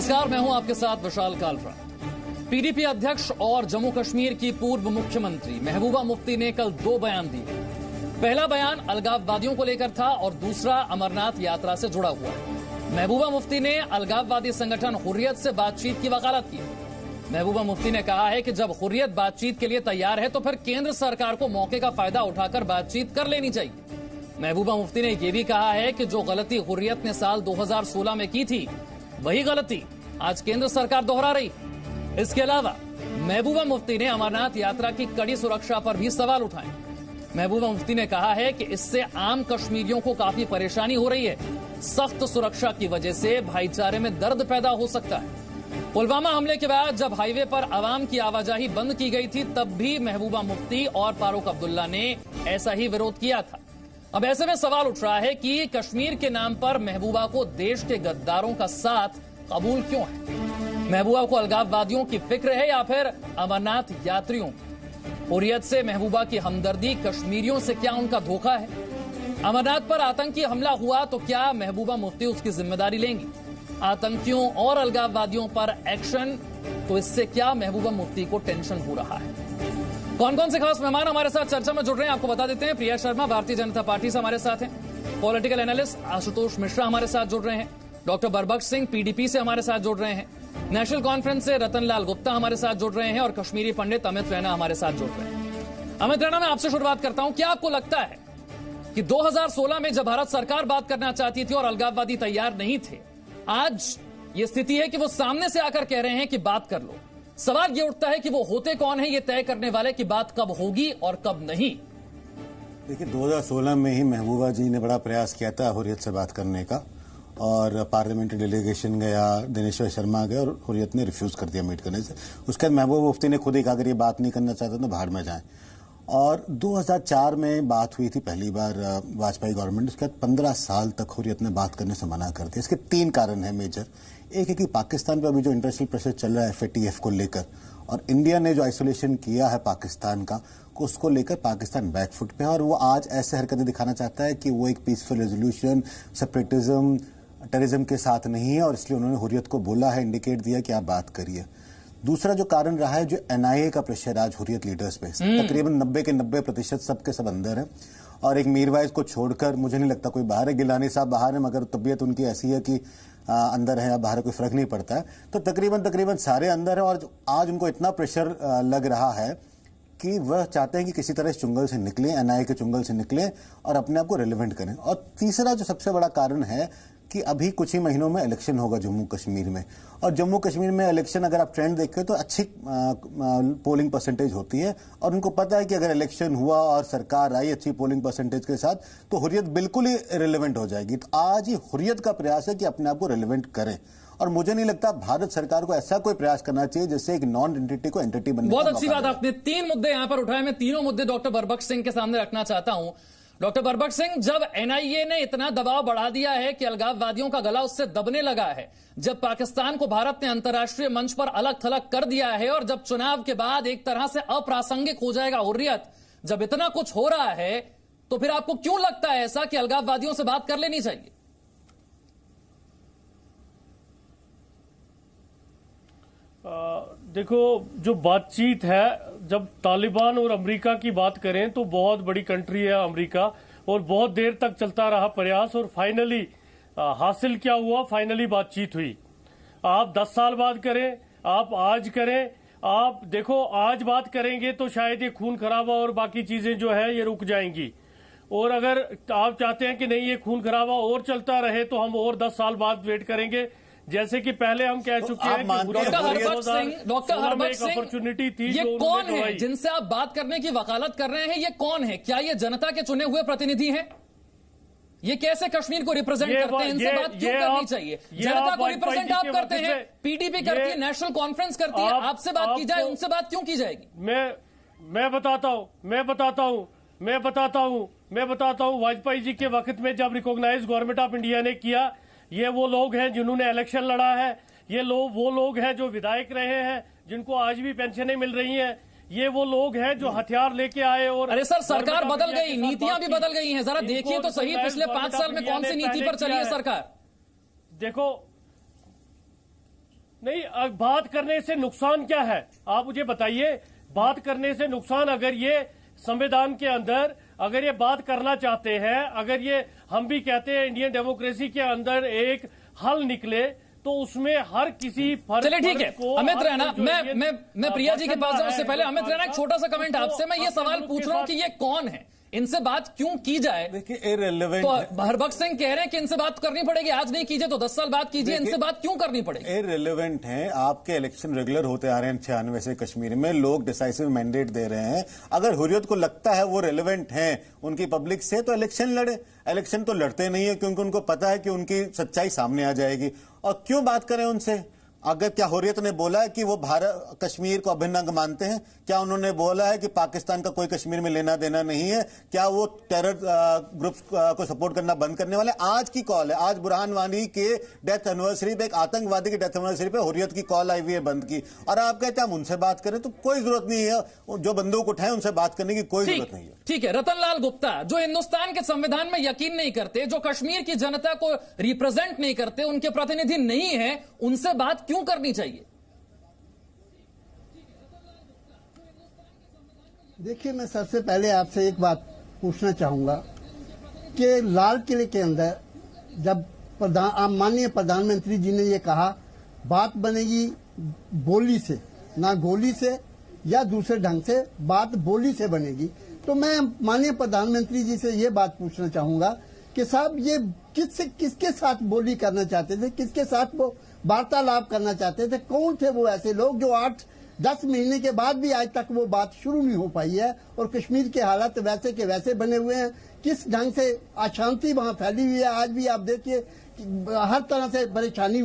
नमस्कार, मैं हूं आपके साथ विशाल कालरा। पीडीपी अध्यक्ष और जम्मू कश्मीर की पूर्व मुख्यमंत्री महबूबा मुफ्ती ने कल दो बयान दिए। पहला बयान अलगाववादियों को लेकर था और दूसरा अमरनाथ यात्रा से जुड़ा हुआ। महबूबा मुफ्ती ने अलगाववादी संगठन हुर्रियत से बातचीत की वकालत की। महबूबा मुफ्ती ने कहा है कि जब हुर्रियत बातचीत के लिए तैयार है तो फिर केंद्र सरकार को मौके का फायदा उठाकर बातचीत कर लेनी चाहिए। महबूबा मुफ्ती ने यह भी कहा है कि जो गलती हुर्रियत ने साल 2016 में की थी, वही गलती आज केंद्र सरकार दोहरा रही। इसके अलावा महबूबा मुफ्ती ने अमरनाथ यात्रा की कड़ी सुरक्षा पर भी सवाल उठाए। महबूबा मुफ्ती ने कहा है कि इससे आम कश्मीरियों को काफी परेशानी हो रही है। सख्त सुरक्षा की वजह से भाईचारे में दर्द पैदा हो सकता है। पुलवामा हमले के बाद जब हाईवे पर आवाम की आवाजाही बंद की गई थी, तब भी महबूबा मुफ्ती और फारूक अब्दुल्ला ने ऐसा ही विरोध किया था। अब ऐसे में सवाल उठ रहा है कि कश्मीर के नाम पर महबूबा को देश के गद्दारों का साथ कबूल क्यों है? महबूबा को अलगाववादियों की फिक्र है या फिर अमरनाथ यात्रियों? हुर्रियत से महबूबा की हमदर्दी, कश्मीरियों से क्या उनका धोखा है? अमरनाथ पर आतंकी हमला हुआ तो क्या महबूबा मुफ्ती उसकी जिम्मेदारी लेंगी? आतंकियों और अलगाववादियों पर एक्शन, तो इससे क्या महबूबा मुफ्ती को टेंशन हो रहा है? कौन कौन से खास मेहमान हमारे साथ चर्चा में जुड़ रहे हैं, आपको बता देते हैं। प्रिया शर्मा भारतीय जनता पार्टी से हमारे साथ हैं। पॉलिटिकल एनालिस्ट आशुतोष मिश्रा हमारे साथ जुड़ रहे हैं। डॉक्टर बरबख्श सिंह पीडीपी से हमारे साथ जुड़ रहे हैं। नेशनल कॉन्फ्रेंस से रतनलाल गुप्ता हमारे साथ जुड़ रहे हैं और कश्मीरी पंडित अमित रैना हमारे साथ जुड़ रहे हैं। अमित रैना, मैं आपसे शुरुआत करता हूं। क्या आपको लगता है कि 2016 में जब भारत सरकार बात करना चाहती थी और अलगाववादी तैयार नहीं थे, आज ये स्थिति है कि वो सामने से आकर कह रहे हैं कि बात कर लो? सवाल ये उठता है कि वो होते कौन है ये तय करने वाले कि बात कब होगी और कब नहीं? देखिए, 2016 में ही महबूबा जी ने बड़ा प्रयास किया था हुर्रियत से बात करने का, और पार्लियामेंट्री डेलीगेशन गया, दिनेश्वर शर्मा गए और हुर्रियत ने रिफ्यूज कर दिया मीट करने से। उसके बाद महबूबा मुफ्ती ने खुद ही कहा अगर ये बात नहीं करना चाहते तो बाहर में जाएं। और 2004 में बात हुई थी पहली बार वाजपेयी गवर्नमेंट। उसके बाद 15 साल तक हुर्रियत ने बात करने से मना कर दिया। इसके 3 कारण है मेजर। एक है कि पाकिस्तान पर अभी जो इंटरनेशनल प्रेशर चल रहा है FATF को लेकर, और इंडिया ने जो आइसोलेशन किया है पाकिस्तान का, उसको लेकर पाकिस्तान बैकफुट पे है और वो आज ऐसे हरकतें दिखाना चाहता है कि वो एक पीसफुल रेजोल्यूशन, सेपरेटिज्म, टेररिज्म के साथ नहीं है, और इसलिए उन्होंने हुर्रियत को बोला है, इंडिकेट दिया कि आप बात करिए। दूसरा जो कारण रहा है, जो NIA का प्रेशर आज हुर्रियत लीडर्स पे, तकरीबन 90 के 90% सबके सब अंदर है, और एक मीरवाइज को छोड़कर मुझे नहीं लगता कोई बाहर है। गिलानी साहब बाहर है, मगर तबीयत उनकी ऐसी है कि अंदर है या बाहर कोई फर्क नहीं पड़ता है। तो तकरीबन सारे अंदर है, और आज उनको इतना प्रेशर लग रहा है कि वह चाहते हैं कि किसी तरह इस चुंगल से निकलें, NIA के चुंगल से निकलें और अपने आप को रिलेवेंट करें। और तीसरा जो सबसे बड़ा कारण है कि अभी कुछ ही महीनों में इलेक्शन होगा जम्मू कश्मीर में, और जम्मू कश्मीर में इलेक्शन अगर आप ट्रेंड देखें तो अच्छी पोलिंग परसेंटेज होती है, और उनको पता है कि अगर इलेक्शन हुआ और सरकार आई अच्छी पोलिंग परसेंटेज के साथ तो हुर्रियत बिल्कुल ही रिलेवेंट हो जाएगी। तो आज ही हुर्रियत का प्रयास है कि अपने आप को रिलेवेंट करें, और मुझे नहीं लगता भारत सरकार को ऐसा कोई प्रयास करना चाहिए जिससे एक नॉन एंटिटी को एंटिटी बनने। बहुत अच्छी बात, आपने 3 मुद्दे यहां पर उठाए। मैं तीनों मुद्दे डॉक्टर बरबख्श सिंह के सामने रखना चाहता हूं। डॉक्टर बरबख्श सिंह, जब NIA ने इतना दबाव बढ़ा दिया है कि अलगाववादियों का गला उससे दबने लगा है, जब पाकिस्तान को भारत ने अंतर्राष्ट्रीय मंच पर अलग थलग कर दिया है, और जब चुनाव के बाद एक तरह से अप्रासंगिक हो जाएगा हुर्रियत, जब इतना कुछ हो रहा है, तो फिर आपको क्यों लगता है ऐसा कि अलगाववादियों से बात कर लेनी चाहिए? देखो, जो बातचीत है, जब तालिबान और अमेरिका की बात करें तो बहुत बड़ी कंट्री है अमेरिका, और बहुत देर तक चलता रहा प्रयास, और फाइनली हासिल क्या हुआ? फाइनली बातचीत हुई। आप 10 साल बाद करें, आप आज करें, आप देखो आज बात करेंगे तो शायद ये खून खराबा और बाकी चीजें जो है ये रुक जाएंगी, और अगर आप चाहते हैं कि नहीं ये खून खराबा और चलता रहे तो हम और 10 साल बाद वेट करेंगे, जैसे कि पहले हम कह चुके हैं कि डॉक्टर हरबख्श सिंह, अपॉर्चुनिटी थी। ये कौन है जिनसे आप बात करने की वकालत कर रहे हैं? ये कौन है? क्या ये जनता के चुने हुए प्रतिनिधि हैं? ये कैसे कश्मीर को रिप्रेजेंट करते हैं? इनसे बात क्यों करनी चाहिए? जनता को रिप्रेजेंट आप करते हैं, PDP करती है, नेशनल कॉन्फ्रेंस करती है, आपसे बात की जाए, उनसे बात क्यों की जाएगी? मैं बताता हूं वाजपेयी जी के वक्त में जब रिकॉग्नाइज गवर्नमेंट ऑफ इंडिया ने किया, ये वो लोग हैं जिन्होंने इलेक्शन लड़ा है, ये वो लोग हैं जो विधायक रहे हैं, जिनको आज भी पेंशनें मिल रही हैं, ये वो लोग हैं जो हथियार लेके आए। और अरे सर, सरकार बदल गई, नीतियां भी बदल गई हैं, जरा देखिए तो सही पिछले 5 साल में कौन सी नीति पर चली है सरकार? देखो नहीं, बात करने से नुकसान क्या है आप मुझे बताइए। बात करने से नुकसान, अगर ये संविधान के अंदर अगर ये बात करना चाहते हैं, अगर ये हम भी कहते हैं इंडियन डेमोक्रेसी के अंदर एक हल निकले, तो उसमें हर किसी चलिए ठीक है अमित रैना, मैं प्रिया जी के पास जाऊं उससे पहले अमित रैना एक छोटा सा कमेंट आपसे। मैं ये सवाल पूछ रहा हूं कि ये कौन है, इनसे बात क्यों की जाए? देखिए इररिलेवेंट तो हरबख्श सिंह कह रहे हैं कि इनसे बात करनी पड़ेगी, आज नहीं कीजिए तो 10 साल बाद कीजिए, इनसे बात क्यों करनी पड़ेगी? इररिलेवेंट है। आपके इलेक्शन रेगुलर होते आ रहे हैं 96 से कश्मीर में, लोग डिसाइसिव मैंडेट दे रहे हैं। अगर हुर्रियत को लगता है वो रेलेवेंट है उनकी पब्लिक से, तो इलेक्शन लड़े। इलेक्शन तो लड़ते नहीं है क्योंकि उनको पता है कि उनकी सच्चाई सामने आ जाएगी। और क्यों बात करें उनसे? अगर क्या हुर्रियत ने बोला है कि वो भारत कश्मीर को अभिन्न अंग मानते हैं? क्या उन्होंने बोला है कि पाकिस्तान का कोई कश्मीर में लेना देना नहीं है? क्या वो टेरर ग्रुप्स को सपोर्ट करना बंद करने वाले? आज की कॉल है, आज बुरहान वानी के डेथ एनिवर्सरी पे, एक आतंकवादी की डेथ एनिवर्सरी पे हुर्रियत की कॉल आई हुई है बंद की, और आप कहते हैं हम उनसे बात करें? तो कोई जरूरत नहीं है, जो बंदूक उठाए उनसे बात करने की कोई जरूरत नहीं है। ठीक है, रतनलाल गुप्ता जो हिंदुस्तान के संविधान में यकीन नहीं करते, जो कश्मीर की जनता को रिप्रेजेंट नहीं करते, उनके प्रतिनिधि नहीं है, उनसे बात क्यों करनी चाहिए? देखिए, मैं सबसे पहले आपसे एक बात पूछना चाहूंगा कि लाल किले के अंदर जब माननीय प्रधानमंत्री जी ने ये कहा बात बनेगी बोली से, ना गोली से या दूसरे ढंग से, बात बोली से बनेगी, तो मैं माननीय प्रधानमंत्री जी से ये बात पूछना चाहूंगा कि साहब ये किसके साथ बोली करना चाहते थे, किसके साथ वो वार्तालाप करना चाहते थे? कौन थे वो ऐसे लोग जो 8-10 महीने के बाद भी आज तक वो बात शुरू नहीं हो पाई है, और कश्मीर के हालात वैसे के वैसे बने हुए हैं? किस ढंग से अशांति वहां फैली हुई है, आज भी आप देखिए हर तरह से परेशानी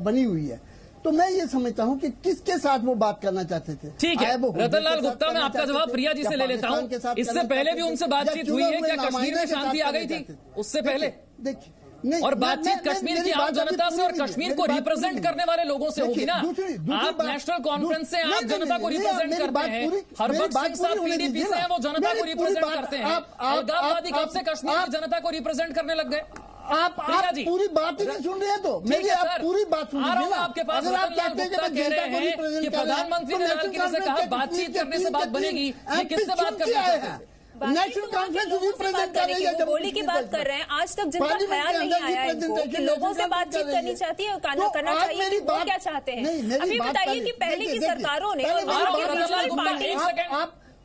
बनी हुई है। तो मैं ये समझता हूँ कि किसके साथ वो बात करना चाहते थे। ठीक है रतनलाल गुप्ता, मैं आपका जवाब प्रिया जी से ले लेता हूँ। इससे पहले भी उनसे बातचीत हुई है? क्या कश्मीर में शांति आ गई थी उससे पहले? देखिए, और बातचीत कश्मीर की आम जनता से और कश्मीर को रिप्रेजेंट करने वाले लोगों से होगी ना। आप नेशनल कॉन्फ्रेंस से आप जनता को रिप्रेजेंट करते हैं, हरबख्श सिंह साहब पीडीपी से हैं, वो जनता को रिप्रेजेंट करते हैं। अलगाववादी कब से कश्मीर की जनता को रिप्रेजेंट करने लग गए? आप पूरी बात ही नहीं सुन रहे हैं, तो मेरी आप पूरी बात सुन लीजिए ना। आपके पास रतनलाल गुप्ता कह रहे हैं कि प्रधानमंत्री ने लाल किले से कहा बातचीत करने से बात बनेगी, ये किससे बात करना चाहते हैं? नेशनल कॉन्फ्रेंस रिप्रेजेंट करेंगे, गोली की बात कर रहे हैं। आज तक जिनका ख्याल नहीं आया इनको कि लोगों से बातचीत करनी चाहती है और करना चाहिए, कि वो क्या चाहते हैं? अभी बताइए कि पहले की सरकारों ने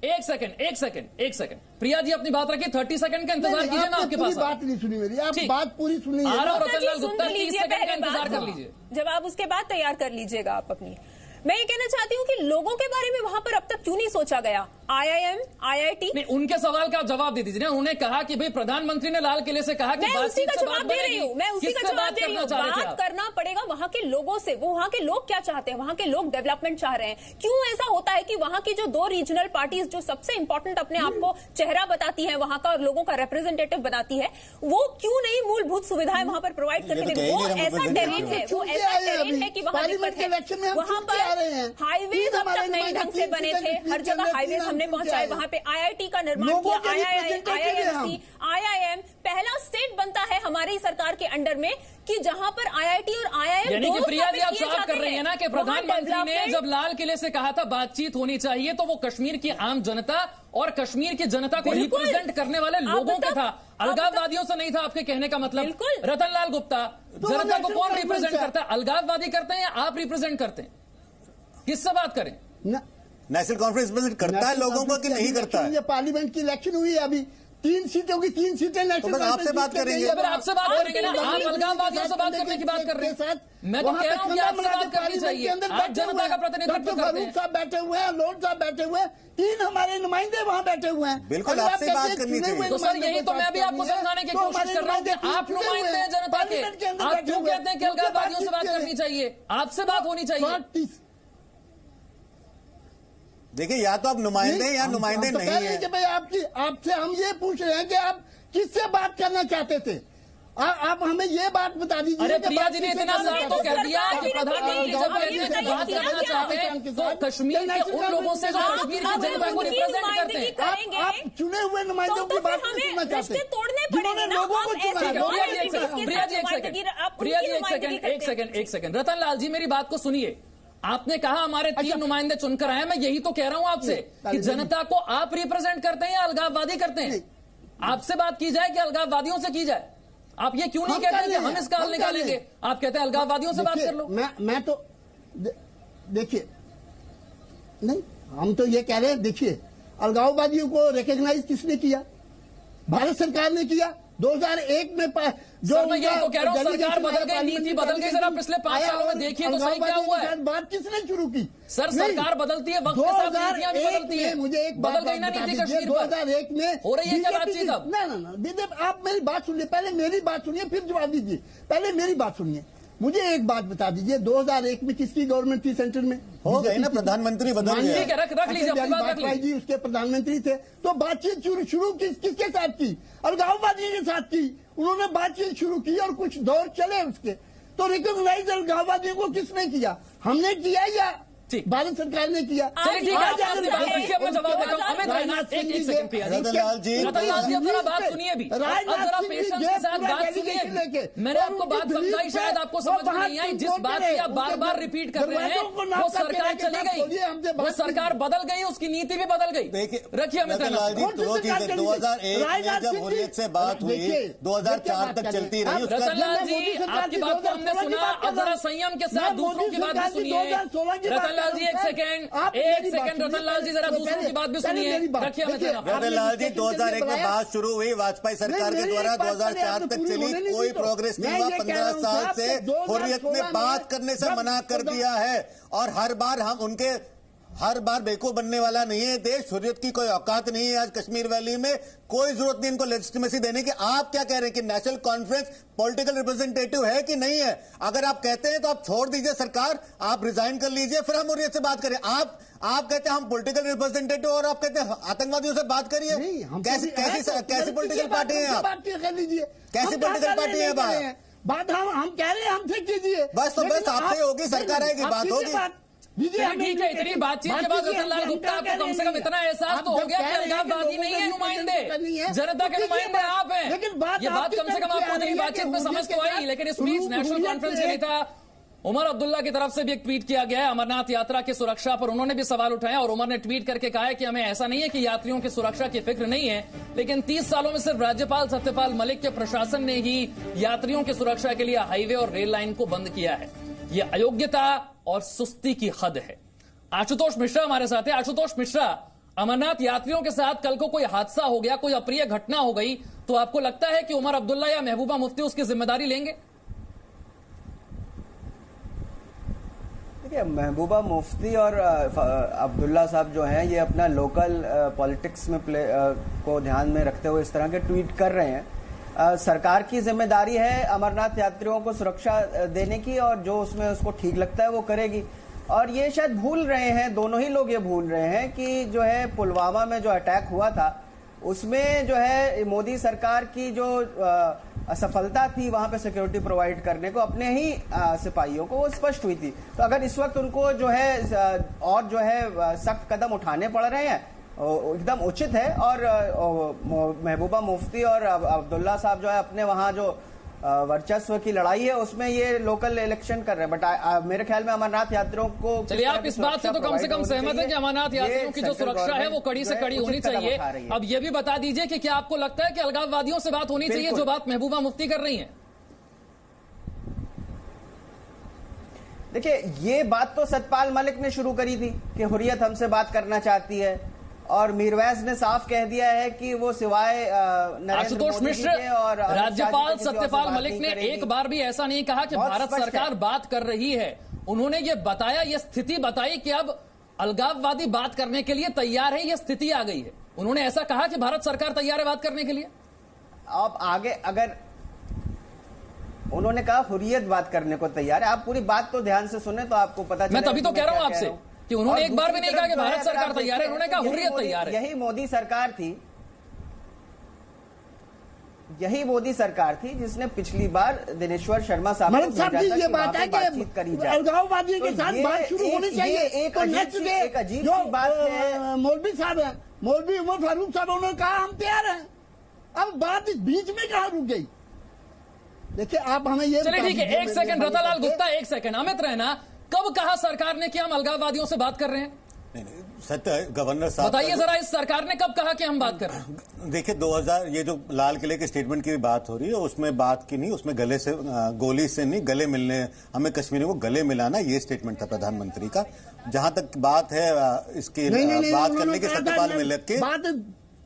एक सेकंड प्रिया जी अपनी बात रखिए, 30 सेकंड का इंतजार कीजिए, मैं आपके पास बात नहीं सुनी मेरी, आप बात पूरी सुनिए। रतनलाल गुप्ता 30 सेकंड का इंतजार कर लीजिए, जवाब उसके बाद तैयार कर लीजिएगा आप अपनी। मैं ये कहना चाहती हूँ कि लोगों के बारे में वहां पर अब तक क्यों नहीं सोचा गया? IIM, IIT, नहीं, उनके सवाल का आप जवाब दे दीजिए ना। उन्होंने कहा कि भाई प्रधानमंत्री ने लाल किले से कहा कि मैं उसी का जवाब दे रही हूँ, मैं उसी का जवाब दे रही हूँ। बात करना पड़ेगा वहां के लोगों से, वो वहां के लोग क्या चाहते हैं, वहां के लोग डेवलपमेंट चाह रहे हैं। क्यों ऐसा होता है कि वहां की जो 2 रीजनल पार्टीज जो सबसे इंपॉर्टेंट अपने आप को चेहरा बताती है, वहां का और लोगों का रिप्रेजेंटेटिव बनाती है, वो क्यों नहीं मूलभूत सुविधाएं वहां पर प्रोवाइड करके दे? वो ऐसा टेरेन है, वो ऐसा टेरेन है कि वहां दिक्कत है। वहां पर हाईवेज अब तक नए ढंग से बने थे, हर जगह हाईवेज हमने पहुंचाए, वहां पे IIT का निर्माण किया, IIMC, IIM पहला स्टेट बनता है हमारी सरकार के अंडर में कि जहां पर IIT और IIM यानी कि प्रिया जी आप साफ कर रही है ना कि प्रधानमंत्री ने जब लाल किले से कहा था बातचीत होनी चाहिए, तो वो कश्मीर की आम जनता और कश्मीर की जनता को रिप्रेजेंट करने वाले लोगों का था, अलगाववादियों से नहीं था, आपके कहने का मतलब। रतनलाल गुप्ता, जनता को कौन रिप्रेजेंट करता है? अलगाववादी करते हैं या आप रिप्रेजेंट करते हैं? किससे बात करें? नेशनल कॉन्फ्रेंस रिप्रेजेंट करता है लोगों को कि नहीं करता है? पार्लियामेंट की इलेक्शन हुई है अभी, 3 सीटों की 3 सीटें नेशनल आपसे बात करेंगे, आपसे बात करेंगे ना। आप अलगाववादियों से बात करने की बात कर रहे हैं, मैं तो कह रहा हूं कि आपसे बात करनी चाहिए। आप जनता का प्रतिनिधित्व करते हैं। साहब बैठे हुए हैं, लोड साहब बैठे हुए हैं, 3 हमारे नुमाइंदे वहाँ बैठे हुए हैं। बिल्कुल आपसे बात करनी चाहिए। तो सर यही तो मैं भी आपको समझाने की कोशिश कर रहा हूँ कि आप नुमाइंदे हैं जनता के, आप क्यों कहते हैं कि अलगाववादियों से बात करनी चाहिए? आपसे बात होनी चाहिए। देखिए, या तो आप नुमाइंदे या नुमाइंदे नहीं है। कि भाई आपसे हम ये पूछ रहे हैं कि आप किससे बात करना चाहते थे? आप हमें ये बात बता दीजिए। अरे प्रिया जी ने इतना साफ तो कह दिया कि प्रधानमंत्री जब बात करना चाहते हैं तो कश्मीर के उन लोगों से जो कश्मीर की जनता को रिप्रेजेंट करते हैं। आप चुने हुए नुमाइंदों की बात करना चाहते हैं, तोड़ने जिन्होंने लोगों को चुना। प्रिया जी एक सेकंड रतन लाल जी, मेरी बात को सुनिए। आपने कहा हमारे 3 नुमाइंदे चुनकर आए। मैं यही तो कह रहा हूं आपसे कि जनता को आप रिप्रेजेंट करते हैं या अलगाववादी करते हैं? आपसे बात की जाए कि अलगाववादियों से की जाए? आप ये क्यों नहीं कहते कि हम इसका हल निकालेंगे? आप कहते हैं अलगाववादियों से बात कर लो। मैं तो देखिए, नहीं, हम तो ये कह रहे हैं, देखिए अलगाववादियों को रिकॉग्नाइज किसने किया? भारत सरकार ने किया। 2001 में जो मैं यही तो कह रहा हूं, सरकार बदल गई, नीति बदल गई। जरा पिछले 5 सालों में देखिए तो सही क्या हुआ है। बात किसने शुरू की? सर, सरकार बदलती है, वक्त के साथ नीतियां भी बदलती है। मुझे एक बदल गई ना नीति कश्मीर पर। 2001 में हो रही है क्या बातचीत अब? ना, आप मेरी बात सुनिए, पहले मेरी बात सुनिए फिर जवाब दीजिए। पहले मेरी बात सुनिए, मुझे एक बात बता दीजिए, 2001 में किसकी गवर्नमेंट थी सेंटर में? हो गई ना, प्रधानमंत्री बदल गया। ठीक है, रख लीजिए अपनी बात, रख लीजिए। जी उसके प्रधानमंत्री थे, तो बातचीत शुरू किसके साथ की? अलगाववादियों के साथ की। उन्होंने बातचीत शुरू की और कुछ दौर चले उसके, तो रिकॉग्नाइज अलगाववादियों को किसने किया? हमने किया या भारत सरकार ने किया? चलिए ठीक है, मैं जवाब देता हूं। अमित राजनाथ, एक सेकंड प्रिया जी, रतन लाल जी अब जरा बात सुनिए भी, अब जरा पेशेंस के साथ बात सुनिए। मैंने आपको बात समझाई, शायद आपको समझ में नहीं आई। जिस बात की आप बार बार रिपीट कर रहे हैं, वो सरकार चली गई, वो सरकार बदल गई, उसकी नीति भी बदल गई। रखिए अमित राजनाथ जी, 2001 में जब हुर्रियत से बात हुई, 2004 तक चलती रही। रतन लाल जी, आपकी बात को हमने सुना, अब जरा संयम के साथ दूसरों की बात भी सुनिए। रतन लाल जी, एक सेकंड रतन लाल जी, जरा दूसरों की बात भी सुनिए। रखिए रतन लाल जी, 2001 में बात शुरू हुई वाजपेयी सरकार के द्वारा, 2004 तक चली, कोई प्रोग्रेस नहीं हुआ। 15 साल से हुर्रियत ने बात करने से मना कर दिया है, और हर बार बेवकूफ बनने वाला नहीं है देश। हुर्रियत की कोई औकात नहीं है आज कश्मीर वैली में, कोई जरूरत नहीं इनको लेजिटिमेसी देने की। आप क्या कह रहे हैं कि नेशनल कॉन्फ्रेंस पॉलिटिकल रिप्रेजेंटेटिव है कि नहीं है? अगर आप कहते हैं तो आप छोड़ दीजिए सरकार, आप रिजाइन कर लीजिए, फिर हम हुर्रियत से बात करें। आप कहते हैं हम पॉलिटिकल रिप्रेजेंटेटिव, और आप कहते हैं आतंकवादियों से बात करिए। कैसी पॉलिटिकल पार्टी है आप? कैसी पॉलिटिकल पार्टी है बात? हम कह रहे हैं, हमसे कीजिए। बस आपसे होगी, सरकार आएगी, बात होगी। ठीक है, इतनी बातचीत के बाद रतन लाल गुप्ता, आपको कम से कम इतना एहसास तो हो गया कि अलगाववादी नहीं है नुमाइंदे, जनता के नुमाइंदे आप हैं। ये बात कम से कम आपको इतनी बातचीत में समझ तो आई। लेकिन इस बीच नेशनल कॉन्फ्रेंस के नेता उमर अब्दुल्ला की तरफ से भी एक ट्वीट किया गया है अमरनाथ यात्रा की सुरक्षा पर। उन्होंने भी सवाल उठाया, और उमर ने ट्वीट करके कहा है कि हमें ऐसा नहीं है कि यात्रियों की सुरक्षा की फिक्र नहीं है, लेकिन 30 सालों में सिर्फ राज्यपाल सत्यपाल मलिक के प्रशासन ने ही यात्रियों की सुरक्षा के लिए हाईवे और रेल लाइन को बंद किया है। यह अयोग्यता और सुस्ती की हद है। आशुतोष मिश्रा हमारे साथ है। आशुतोष मिश्रा, अमरनाथ यात्रियों के साथ कल को कोई हादसा हो गया, कोई अप्रिय घटना हो गई, तो आपको लगता है कि उमर अब्दुल्ला या महबूबा मुफ्ती उसकी जिम्मेदारी लेंगे? देखिए, महबूबा मुफ्ती और अब्दुल्ला साहब जो हैं, ये अपना लोकल पॉलिटिक्स में को ध्यान में रखते हुए इस तरह के ट्वीट कर रहे हैं। सरकार की जिम्मेदारी है अमरनाथ यात्रियों को सुरक्षा देने की, और जो उसमें उसको ठीक लगता है वो करेगी। और ये शायद भूल रहे हैं, दोनों ही लोग ये भूल रहे हैं कि जो है पुलवामा में जो अटैक हुआ था, उसमें जो है मोदी सरकार की जो असफलता थी वहां पे सिक्योरिटी प्रोवाइड करने को अपने ही सिपाहियों को, वो स्पष्ट हुई थी। तो अगर इस वक्त उनको जो है और जो है सख्त कदम उठाने पड़ रहे हैं, एकदम उचित है। और महबूबा मुफ्ती और अब्दुल्ला साहब जो है अपने वहां जो वर्चस्व की लड़ाई है उसमें ये लोकल इलेक्शन कर रहे हैं, बट मेरे ख्याल में अमरनाथ यात्रियों को, चलिए आप इस बात से तो कम से कम सहमत हैं कि अमरनाथ यात्रियों की जो सुरक्षा है वो कड़ी से कड़ी होनी चाहिए। अब ये भी बता दीजिए कि क्या आपको लगता है कि अलगाववादियों से बात होनी चाहिए, जो बात महबूबा मुफ्ती कर रही है? देखिए, ये बात तो सतपाल मलिक ने शुरू करी थी कि हुर्रियत हमसे बात करना चाहती है, और मीरवैज ने साफ कह दिया है कि वो सिवाय आशुतोष मिश्र और राज्यपाल सत्यपाल मलिक ने एक बार भी ऐसा नहीं कहा कि भारत सरकार बात कर रही है। उन्होंने ये बताया, ये स्थिति बताई कि अब अलगाववादी बात करने के लिए तैयार है, ये स्थिति आ गई है। उन्होंने ऐसा कहा कि भारत सरकार तैयार है बात करने के लिए। अब आगे अगर उन्होंने कहा हुर्रियत बात करने को तैयार है, आप पूरी बात तो ध्यान से सुने तो आपको पता चले। मैं तभी तो कह रहा हूं आपसे कि उन्होंने एक बार भी नहीं कहा कि भारत सरकार तैयार है, उन्होंने कहा हुर्रियत तैयार है। यही मोदी सरकार थी, यही मोदी सरकार थी जिसने पिछली बार दिनेश्वर शर्मा साहब को भेजा था कि बातचीत करी जाए, अलगाववादियों के साथ बात शुरू होनी चाहिए। एक अजीब सी बात है। मौलवी साहब है, मौलवी उमर फारूक साहब, उन्होंने कहा हम तैयार हैं। अब बात इस बीच में कहां रुक गई? देखिए आप हमें ये चलिए ठीक है, एक सेकंड रतनलाल गुप्ता, एक सेकंड। अमित रैना, कब कहा सरकार ने कि हम अलगाववादियों से बात कर रहे हैं? नहीं, सत्य है गवर्नर साहब, बताइए जरा, इस सरकार ने कब कहा कि हम बात कर रहे हैं? देखिए 2000 ये जो लाल किले के स्टेटमेंट की भी बात हो रही है, उसमें बात की नहीं, उसमें गले से गोली से नहीं, गले मिलने, हमें कश्मीरियों को गले मिलाना, ये स्टेटमेंट था प्रधानमंत्री का। जहां तक बात है इसकी बात करने के सत्यपाल मलिक के, बात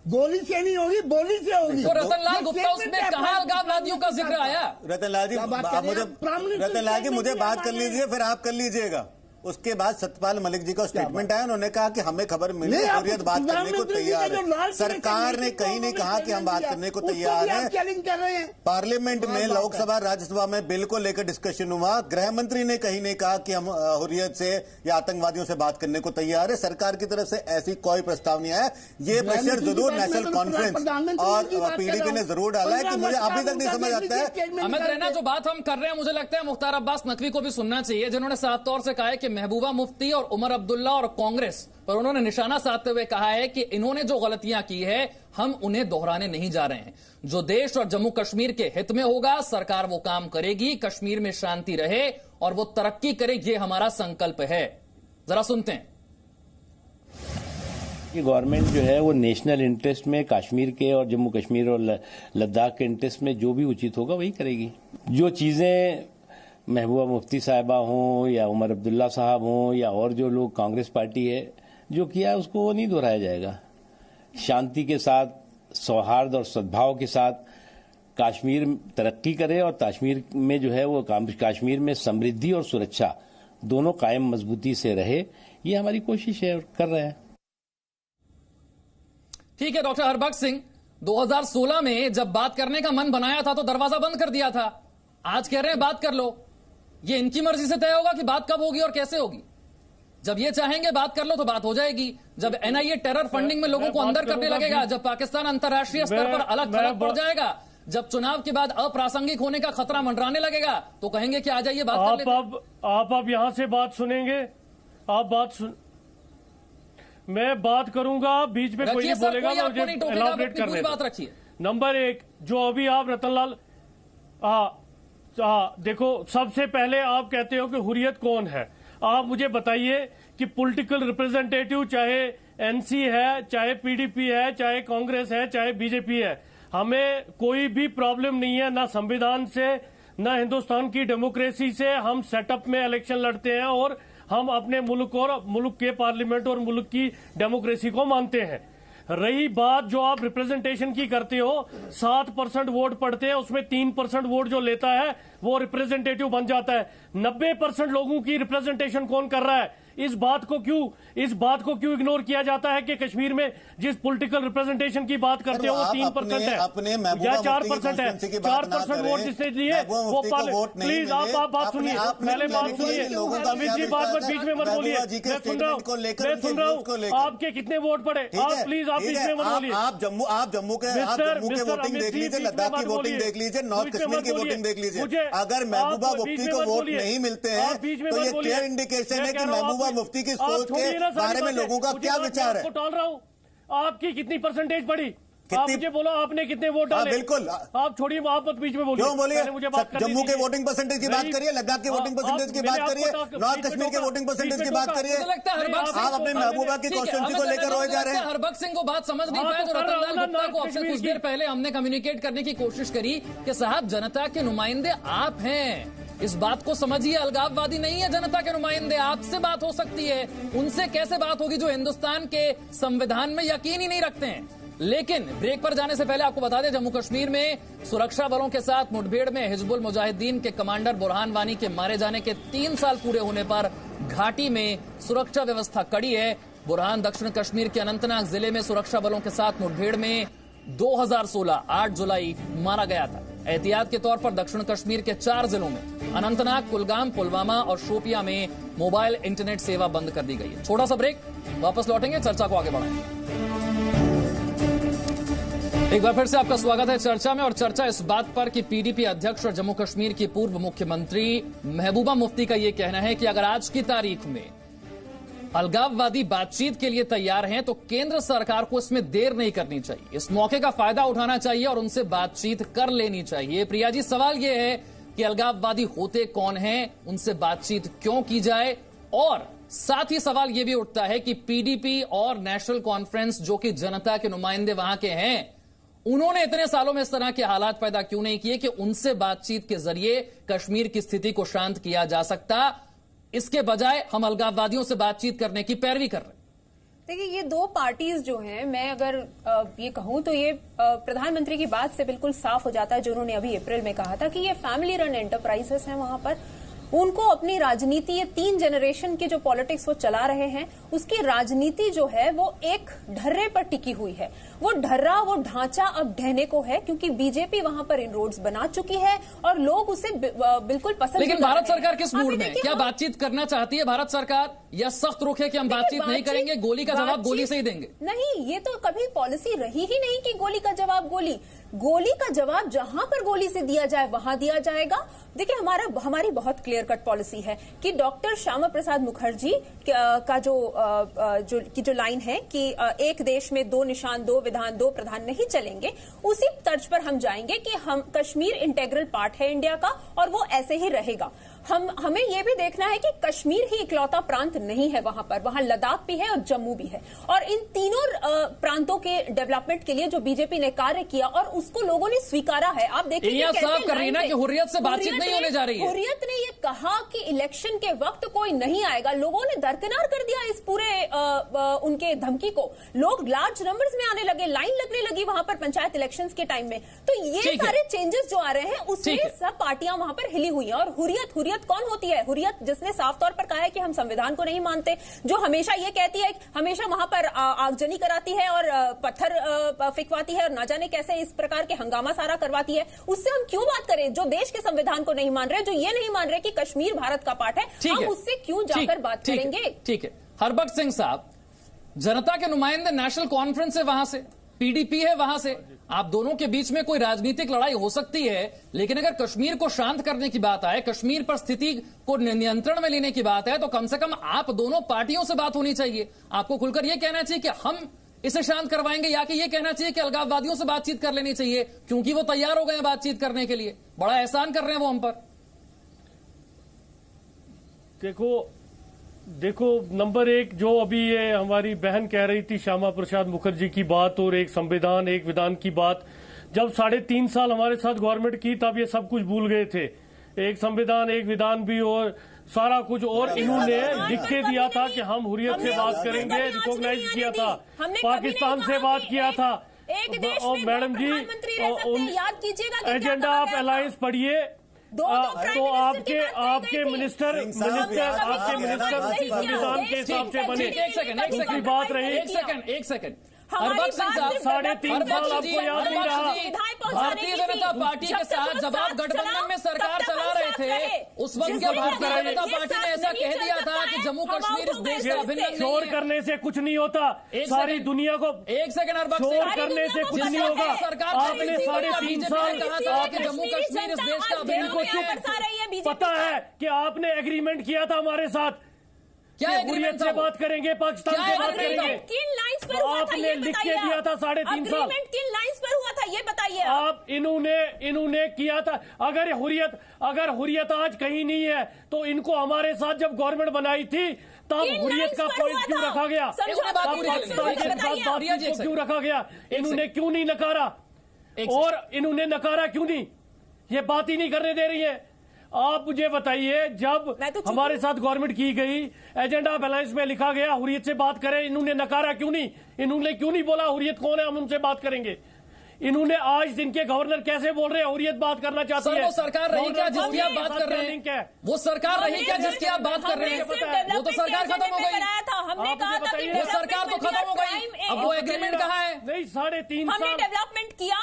गोली से नहीं होगी, बोली से होगी। तो रतनलाल गुप्ता, उसमें कहां अलगाववादियों का जिक्र आया? रतनलाल जी मुझे बात कर लीजिए, फिर आप कर लीजिएगा। उसके बाद सत्यपाल मलिक जी का स्टेटमेंट आया, उन्होंने कहा कि हमें खबर मिली, हुर्रियत बात करने को तैयार है। सरकार ने कहीं नहीं कहा कि हम बात करने को तैयार हैं। पार्लियामेंट में, लोकसभा राज्यसभा में बिल को लेकर डिस्कशन हुआ, गृह मंत्री ने कहीं नहीं कहा कि हम हुर्रियत से या आतंकवादियों से बात करने को तैयार है। सरकार की तरफ से ऐसी कोई प्रस्ताव नहीं आया। ये प्रेशर जरूर नेशनल कॉन्फ्रेंस और पीडीपी ने जरूर डाला है कि मुझे अभी तक नहीं समझ आता है। अमित रैना, जो बात हम कर रहे हैं, मुझे लगता है मुख्तार अब्बास नकवी को भी सुनना चाहिए, जिन्होंने साफ तौर से कहा है कि महबूबा मुफ्ती और उमर अब्दुल्ला और कांग्रेस पर उन्होंने निशाना साधते हुए कहा है कि इन्होंने जो गलतियां की है, हम उन्हें दोहराने नहीं जा रहे हैं। जो देश और जम्मू कश्मीर के हित में होगा, सरकार वो काम करेगी, कश्मीर में शांति रहे और वो तरक्की करे, ये हमारा संकल्प है। जरा सुनते हैं। ये गवर्नमेंट जो है वो नेशनल इंटरेस्ट में, कश्मीर के और जम्मू कश्मीर और लद्दाख के इंटरेस्ट में जो भी उचित होगा वही करेगी। जो चीजें महबूबा मुफ्ती साहिबा हों या उमर अब्दुल्ला साहब हों या और जो लोग, कांग्रेस पार्टी है जो किया है, उसको वो नहीं दोहराया जाएगा। शांति के साथ, सौहार्द और सद्भाव के साथ कश्मीर तरक्की करे और कश्मीर में जो है वो कश्मीर में समृद्धि और सुरक्षा दोनों कायम मजबूती से रहे, ये हमारी कोशिश है और कर रहे हैं। ठीक है डॉक्टर हरबख्श सिंह, 2016 में जब बात करने का मन बनाया था तो दरवाजा बंद कर दिया था। आज कह रहे हैं बात कर लो। ये इनकी मर्जी से तय होगा कि बात कब होगी और कैसे होगी। जब ये चाहेंगे बात कर लो तो बात हो जाएगी। जब एनआईए टेरर फंडिंग में लोगों को अंदर करने लगेगा, जब पाकिस्तान अंतर्राष्ट्रीय स्तर पर अलग थलग पड़ जाएगा, जब चुनाव के बाद अप्रासंगिक होने का खतरा मंडराने लगेगा, तो कहेंगे कि आ जाइए बात कर लेते हैं। आप अब यहां से बात सुनेंगे, आप बात मैं बात करूंगा, बीच में कोई नहीं बोलेगा, मुझे एलाबोरेट करने बात रखिए। नंबर एक, जो अभी आप रतनलाल, देखो, सबसे पहले आप कहते हो कि हुर्रियत कौन है। आप मुझे बताइए कि पॉलिटिकल रिप्रेजेंटेटिव चाहे एनसी है, चाहे पीडीपी है, चाहे कांग्रेस है, चाहे बीजेपी है, हमें कोई भी प्रॉब्लम नहीं है, ना संविधान से, ना हिंदुस्तान की डेमोक्रेसी से। हम सेटअप में इलेक्शन लड़ते हैं और हम अपने मुल्क और मुल्क के पार्लियामेंट और मुल्क की डेमोक्रेसी को मानते हैं। रही बात जो आप रिप्रेजेंटेशन की करते हो, 7% वोट पड़ते हैं, उसमें 3% वोट जो लेता है वो रिप्रेजेंटेटिव बन जाता है। 90% लोगों की रिप्रेजेंटेशन कौन कर रहा है? इस बात को क्यों इग्नोर किया जाता है कि कश्मीर में जिस पॉलिटिकल रिप्रेजेंटेशन की बात करते हो वो 3% है या 4% है। 4% वोट जिसने लिए वो प्लीज आप बात सुनिए, पहले बात सुनिए। अमित जी बात मत बीच में मत बोलिए, मैं सुन रहा हूँ। आपके कितने वोट पड़े? आप प्लीज आप बीच में मत बोलिए। आप जम्मू के वोटिंग देख लीजिए, लद्दाख की वोटिंग देख लीजिए, नॉर्थ कश्मीर की वोटिंग देख लीजिए। अगर महबूबा मुफ्ती को वोट नहीं मिलते हैं तो ये क्लियर इंडिकेशन है कि महबूबा मुफ्ती की सोच के बारे में लोगों का क्या विचार है। आपको टाल रहा हूँ। आपकी कितनी परसेंटेज पड़ी? आप मुझे बोलो, आपने कितने वोट डाले? बिल्कुल, आप छोड़िए, आप मत बीच में बोलिए। क्यों बोलिए? मुझे बात जम्मू के वोटिंग परसेंटेज की बात करिए, लद्दाख की वोटिंग परसेंटेज की बात करिए, नॉर्थ कश्मीर के वोटिंग परसेंटेज की बात करिए। आप अपने महबूबा की कॉन्स्टिट्यूंसी को लेकर रोए जा रहे हैं। हरबख्श सिंह को बात समझ नहीं पाए तो रतनलाल गुप्ता को आपसे कुछ देर पहले हमने कम्युनिकेट करने की कोशिश करी कि साहब, जनता के नुमाइंदे आप हैं, इस बात को समझिए। अलगाववादी नहीं है जनता के नुमाइंदे, आपसे बात हो सकती है, उनसे कैसे बात होगी जो हिंदुस्तान के संविधान में यकीन ही नहीं रखते हैं। लेकिन ब्रेक पर जाने से पहले आपको बता दें, जम्मू कश्मीर में सुरक्षा बलों के साथ मुठभेड़ में हिजबुल मुजाहिदीन के कमांडर बुरहान वानी के मारे जाने के 3 साल पूरे होने पर घाटी में सुरक्षा व्यवस्था कड़ी है। बुरहान दक्षिण कश्मीर के अनंतनाग जिले में सुरक्षा बलों के साथ मुठभेड़ में 2016 8 जुलाई मारा गया था। एहतियात के तौर पर दक्षिण कश्मीर के 4 जिलों में अनंतनाग, कुलगाम, पुलवामा और शोपिया में मोबाइल इंटरनेट सेवा बंद कर दी गई है। छोटा सा ब्रेक, वापस लौटेंगे, चर्चा को आगे बढ़ाएंगे। एक बार फिर से आपका स्वागत है चर्चा में, और चर्चा इस बात पर कि पीडीपी अध्यक्ष और जम्मू कश्मीर की पूर्व मुख्यमंत्री महबूबा मुफ्ती का यह कहना है कि अगर आज की तारीख में अलगाववादी बातचीत के लिए तैयार हैं तो केंद्र सरकार को इसमें देर नहीं करनी चाहिए, इस मौके का फायदा उठाना चाहिए और उनसे बातचीत कर लेनी चाहिए। प्रिया जी, सवाल यह है कि अलगाववादी होते कौन हैं, उनसे बातचीत क्यों की जाए, और साथ ही सवाल यह भी उठता है कि पीडीपी और नेशनल कॉन्फ्रेंस जो कि जनता के नुमाइंदे वहां के हैं, उन्होंने इतने सालों में इस तरह के हालात पैदा क्यों नहीं किए कि उनसे बातचीत के जरिए कश्मीर की स्थिति को शांत किया जा सकता। इसके बजाय हम अलगाववादियों से बातचीत करने की पैरवी कर रहे हैं। देखिए, ये दो पार्टीज जो हैं, मैं अगर ये कहूं तो ये प्रधानमंत्री की बात से बिल्कुल साफ हो जाता है जो उन्होंने अभी अप्रैल में कहा था कि ये फैमिली रन एंटरप्राइजेस हैं। वहां पर उनको अपनी राजनीति, ये 3 जनरेशन की जो पॉलिटिक्स वो चला रहे हैं, उसकी राजनीति जो है वो एक ढर्रे पर टिकी हुई है। वो ढर्रा, वो ढांचा अब ढहने को है क्योंकि बीजेपी वहां पर इनरोड्स बना चुकी है और लोग उसे बिल्कुल पसंद। लेकिन भारत सरकार किस मूड में, क्या बातचीत करना चाहती है भारत सरकार, या सख्त रुख है कि हम बातचीत नहीं करेंगे, गोली का जवाब गोली से ही देंगे? नहीं, ये तो कभी पॉलिसी रही ही नहीं कि गोली का जवाब गोली। गोली का जवाब जहां पर गोली से दिया जाए वहां दिया जाएगा। देखिए, हमारी बहुत क्लियर कट पॉलिसी है कि डॉक्टर श्यामा प्रसाद मुखर्जी का जो लाइन है कि एक देश में 2 निशान, 2 विधान, 2 प्रधान नहीं चलेंगे, उसी तर्ज पर हम जाएंगे कि हम कश्मीर इंटेग्रल पार्ट है इंडिया का और वो ऐसे ही रहेगा। हमें यह भी देखना है कि कश्मीर ही इकलौता प्रांत नहीं है वहां लद्दाख भी है और जम्मू भी है, और इन तीनों प्रांतों के डेवलपमेंट के लिए जो बीजेपी ने कार्य किया और उसको लोगों ने स्वीकारा है। आप देखिए कि हुर्रियत से बातचीत नहीं होने जा रही है। हुर्रियत ने यह कहा कि इलेक्शन के वक्त कोई नहीं आएगा, लोगों ने दरकिनार कर दिया इस पूरे उनके धमकी को। लोग लार्ज नंबर्स में आने लगे, लाइन लगने लगी वहां पर पंचायत इलेक्शंस के टाइम में। तो ये सारे चेंजेस जो आ रहे हैं उसमें सब पार्टियां वहां पर हिली हुई हैं। और हुर्रियत कौन होती है? हुर्रियत जिसने साफ तौर पर कहा है कि हम संविधान को नहीं मानते, जो हमेशा ये कहती है, हमेशा वहां पर आगजनी कराती है और पत्थर फेंकवाती है और ना जाने कैसे इस प्रकार के हंगामा सारा करवाती है, उससे हम क्यों बात करें? जो देश के संविधान को नहीं मान रहे, जो ये नहीं मान रहे कि कश्मीर भारत का पार्ट है, हम उससे क्यों जाकर बात करेंगे? ठीक है, हरबख्श सिंह साहब, जनता के नुमाइंदे नेशनल कॉन्फ्रेंस है, वहां से पीडीपी है, वहां से आप दोनों के बीच में कोई राजनीतिक लड़ाई हो सकती है, लेकिन अगर कश्मीर को शांत करने की बात आए, कश्मीर पर स्थिति को नियंत्रण में लेने की बात है, तो कम से कम आप दोनों पार्टियों से बात होनी चाहिए। आपको खुलकर यह कहना चाहिए कि हम इसे शांत करवाएंगे, या कि यह कहना चाहिए कि अलगाववादियों से बातचीत कर लेनी चाहिए क्योंकि वो तैयार हो गए हैं बातचीत करने के लिए, बड़ा एहसान कर रहे हैं वो हम पर। देखो, नंबर 1 जो अभी ये हमारी बहन कह रही थी श्यामा प्रसाद मुखर्जी की बात और एक संविधान एक विधान की बात, जब 3.5 साल हमारे साथ गवर्नमेंट की तब ये सब कुछ भूल गए थे। एक संविधान एक विधान भी और सारा कुछ, और इन्होंने लिख के दिया था कि हम हुर्रियत से बात करेंगे, रिकॉग्नाइज किया था, पाकिस्तान से बात किया था। और मैडम जी, एजेंडा ऑफ अलायंस पढ़िए तो आपके मिनिस्टर संविधान के हिसाब से बने। दूसरी बात रही, एक सेकंड हरबख्श सिंह साहब, 3.5 साल आपको याद नहीं रहा? भारतीय जनता पार्टी के साथ जब आप गठबंधन में सरकार चला रहे थे, उस वक्त क्या भारतीय जनता पार्टी ने ऐसा कह दिया था कि जम्मू कश्मीर इस देश का अभिन्न अंग शोर करने से कुछ नहीं होता, सारी दुनिया को एक सेकंड हरबख्श शोर करने से कुछ नहीं होगा। आपने 3.5 साल कहा था कि जम्मू कश्मीर इस देश का अभिन्न अंग। पता है कि आपने एग्रीमेंट किया था हमारे साथ, क्या हुर्रियत से बात करेंगे, पाकिस्तान से बात करेंगे। किन लाइंस पर हुआ था आपने लिख के दिया था 3.5 साल, किन लाइंस पर हुआ था ये बताइए आप। इन्होंने किया था। अगर हुर्रियत आज कहीं नहीं है तो इनको हमारे साथ जब गवर्नमेंट बनाई थी तब हुर्रियत का पॉइंट क्यों रखा गया, पाकिस्तान के साथ क्यों रखा गया? इन्होंने क्यों नहीं नकारा, और इन्होंने नकारा क्यों नहीं? ये बात ही नहीं करने दे रही है। आप मुझे बताइए, जब हमारे साथ गवर्नमेंट की गई, एजेंडा ऑफ अलायंस में लिखा गया हुर्रियत से बात करें, इन्होंने नकारा क्यों नहीं? इन्होंने क्यों नहीं बोला हुर्रियत कौन है, हम उनसे बात करेंगे? इन्होंने आज इनके गवर्नर कैसे बोल रहे हैं हुर्रियत बात करना चाहती है? वो सरकार रही क्या जिसकी आप बात कर रहे हैं? वो सरकार रही क्या जिसकी आप बात कर रहे हैं? वो तो सरकार खत्म हो गई, हमने कहा था कि वो सरकार तो खत्म हो गई, अब वो एग्रीमेंट कहाँ है? नहीं, 3.5 साल हमने डेवलपमेंट किया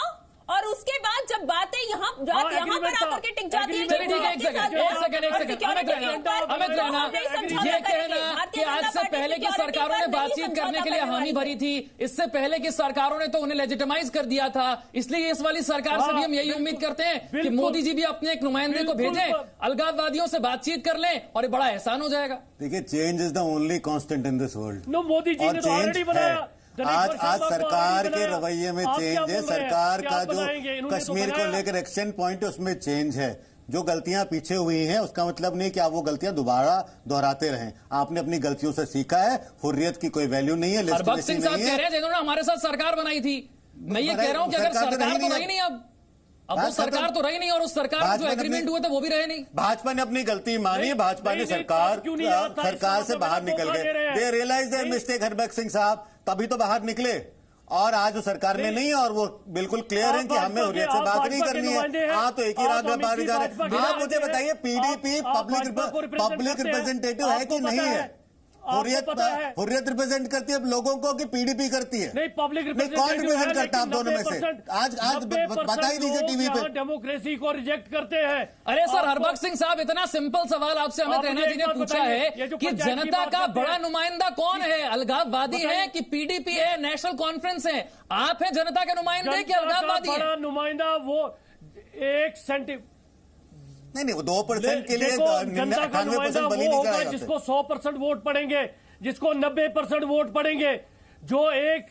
और उसके बाद जब बातें यहाँ पर आकर के टिक जाती है। चलिए ठीक है, एक सेकंड अमित रहना, ये कहना कि आज से पहले की सरकारों ने बातचीत करने के लिए हामी भरी थी, इससे पहले की सरकारों ने तो उन्हें लेजिटिमाइज कर दिया था। इसलिए इस वाली सरकार से भी हम यही उम्मीद करते हैं कि मोदी जी भी अपने एक नुमाइंदे को भेजें, अलगाववादियों से बातचीत कर लें और बड़ा एहसान हो जाएगा। देखिए, change is the only constant in this world. No, Modi ji ने तो ऑलरेडी बनाया। आज सरकार के रवैये में चेंज है, सरकार का जो कश्मीर को लेकर एक्शन पॉइंट है उसमें चेंज है। जो गलतियां पीछे हुई हैं उसका मतलब नहीं कि आप वो गलतियां दोबारा दोहराते रहें। आपने अपनी गलतियों से सीखा है। हुर्रियत की कोई वैल्यू नहीं है, हरबख्श सिंह साहब कह रहे हैं जिन्होंने हमारे साथ सरकार बनाई थी। मैं ये कह रहा हूं कि अगर सरकार तो रही नहीं, अब वो सरकार तो रही नहीं और उस सरकार जो एग्रीमेंट हुए थे वो भी रहे नहीं। भाजपा ने अपनी गलती मानी, भाजपा ने सरकार से बाहर निकल गए। They realize their mistake, Harbakhsh Singh साहब, तभी तो बाहर निकले। और आज वो सरकार में नहीं है और वो बिल्कुल क्लियर है कि हमें हुर्रियत से बात नहीं करनी है। हाँ, तो एक ही रात में बाहर जा रहे हैं। आप मुझे बताइए, पीडीपी पब्लिक रिप्रेजेंटेटिव है कि नहीं है? हुर्रियत रिप्रेजेंट करती है लोगों को कि पीडीपी करती है? नहीं, पब्लिक कौन रिप्रेजेंट करता है आप दोनों में से? आज बता ही दीजिए टीवी पे। डेमोक्रेसी को रिजेक्ट करते हैं। अरे सर, हरबख्श सिंह साहब, इतना सिंपल सवाल आपसे अमित रैना जी ने पूछा है कि जनता का बड़ा नुमाइंदा कौन है? अलगाववादी है कि पीडीपी है, नेशनल कॉन्फ्रेंस है? आप हैं जनता के नुमाइंदे कि अलगाववादी है? बड़ा नुमाइंदा वो 1 नहीं, वो 2% के लिए जनता का नुमाइंदा वो होगा जिसको 100% वोट पड़ेंगे, जिसको 90% वोट पड़ेंगे। जो एक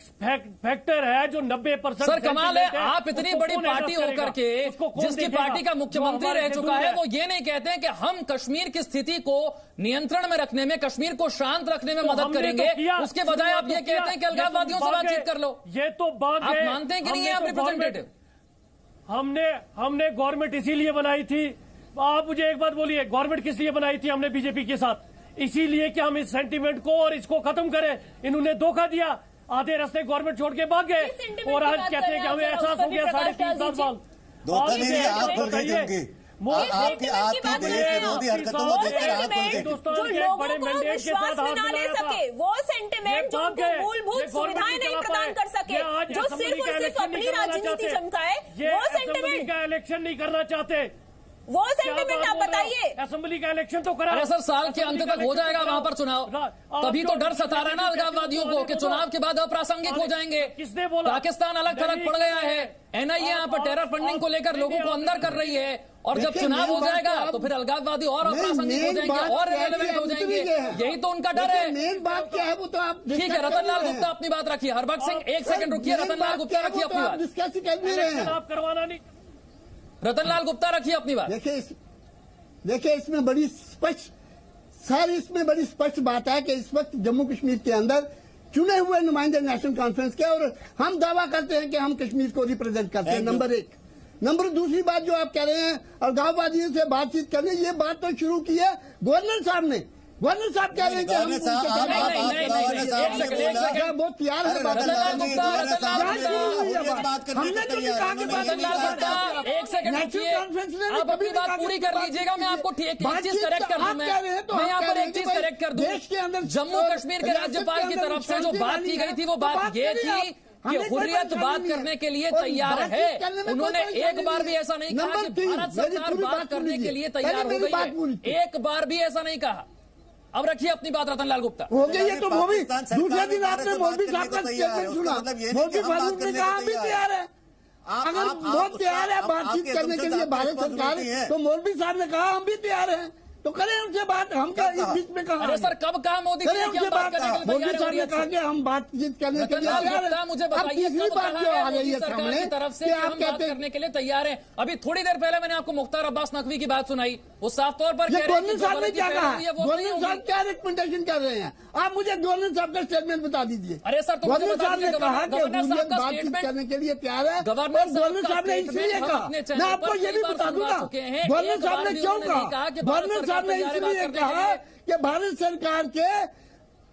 फैक्टर है जो 90%। सर कमाल है, आप इतनी बड़ी पार्टी होकर के जिसकी पार्टी का मुख्यमंत्री रह चुका है, वो ये नहीं कहते हैं कि हम कश्मीर की स्थिति को नियंत्रण में रखने में, कश्मीर को शांत रखने में मदद करेंगे। उसके बजाय आप ये कहते हैं कि अलगाववादियों से बातचीत कर लो। ये तो बात आप मानते हैं कि नहीं है आप रिप्रेजेंटेटिव? हमने गवर्नमेंट इसीलिए बनाई थी। आप मुझे एक बात बोलिए, गवर्नमेंट किस लिए बनाई थी हमने बीजेपी के साथ? इसीलिए कि हम इस सेंटीमेंट को और इसको खत्म करें। इन्होंने धोखा दिया, आधे रास्ते गवर्नमेंट छोड़ के भाग गए और आज कहते हैं कि हमें एहसास हो गया 3.5 साल। धोखा नहीं है, आप खुल गई उनकी आपकी देश विरोधी हरकतों को देखकर आप खुल गई। जो लोगों को विश्वास में ना ले सके, वो सेंटिमेंट जो उनको मूलभूत सुविधाएं नहीं प्रदान कर सके, जो सिर्फ और सिर्फ अपनी राजनीति चमकाए, वो सेंटिमेंट का इलेक्शन नहीं करना चाहते। वो सेंटिमेंट आप बताइए। असेंबली का इलेक्शन तो करा। अरे सर, साल के अंत तक हो जाएगा वहां पर चुनाव, तभी तो डर सता रहा है ना अलगाववादियों को कि चुनाव के बाद अप्रासंगिक हो जाएंगे। किसने बोला? पाकिस्तान अलग थलग पड़ गया है, एनआईए यहाँ पर टेरर फंडिंग को लेकर लोगों को अंदर कर रही है, और जब चुनाव हो जाएगा तो फिर अलगाववादी और अप्रासंगिक हो जाएंगे और इरेलेवेंट हो जाएंगे। यही तो उनका डर है। मेन बात क्या है वो तो आप ठीक है, रतनलाल गुप्ता अपनी बात रखिए। हरबख्श सिंह 1 सेकंड रुकिए, रतनलाल गुप्ता रखिए अपनी बात। डिस्कस कर रहे हैं, आप करवाना नहीं। रतनलाल गुप्ता रखिए अपनी बात। देखिए इसमें बड़ी स्पष्ट सर, इसमें बड़ी स्पष्ट बात है कि इस वक्त जम्मू कश्मीर के अंदर चुने हुए नुमाइंदे नेशनल कॉन्फ्रेंस के, और हम दावा करते हैं कि हम कश्मीर को रिप्रेजेंट करते हैं। नंबर 1। नंबर दूसरी बात जो आप कह रहे हैं अलगाववादियों से बातचीत करने, ये बात तो शुरू की है गवर्नर साहब ने। गवर्नर साहब कह रहे हैं कि हम बहुत तैयार है बात। हमने तो नहीं कहा कि बात। 1 सेकंड रुकिए, आप अपनी बात पूरी कर लीजिएगा। मैं आपको एक चीज करेक्ट कर दूं। मैं यहाँ पर एक चीज करेक्ट कर दूं। देश के अंदर जम्मू कश्मीर के राज्यपाल की तरफ से जो बात की गई थी वो बात ये थी कि हुर्रियत बात करने के लिए तैयार है। उन्होंने एक बार भी ऐसा नहीं कहा कि भारत सरकार बात करने के लिए तैयार हो गई है। एक बार भी ऐसा नहीं कहा। अब रखिए अपनी बात रतनलाल गुप्ता। हो गई है तो वो भी दूसरे दिन आपने मौलवी साहब का स्टेटमेंट सुना। मौलवी फारूक ने कहा हम भी तैयार है। अगर बहुत तैयार है बातचीत करने के लिए भारत सरकार, तो मौलवी साहब ने कहा हम भी तैयार हैं, तो करें उनसे बात। हम क्या इस बीच में कहा? अरे सर, कब कहा मोदी करें उनसे बात? मोदी साहब ने कहा कि हम बातचीत करने के लिए तैयार हैं। मुझे बताइए कब बात जो आ रही है सरकार की तरफ से हम बात करने के लिए तैयार हैं। अभी थोड़ी देर पहले मैंने आपको मुख्तार अब्बास नकवी की बात सुनाई, वो साफ तौर पर गवर्नर साहब ने क्या कहा? गवर्नर साहब क्या रिकमेंडेशन कर रहे हैं? आप मुझे गवर्नर साहब का स्टेटमेंट बता दीजिए। अरे सर, गवर्नर साहब ने कहा कि हुर्रियत बातचीत करने के लिए तैयार है। गवर्नर साहब ने इसलिए कहा, मैं आपको ये भी बता दूंगा गवर्नर साहब ने क्यों कहा। गवर्नर साहब ने इसलिए कहा कि भारत सरकार के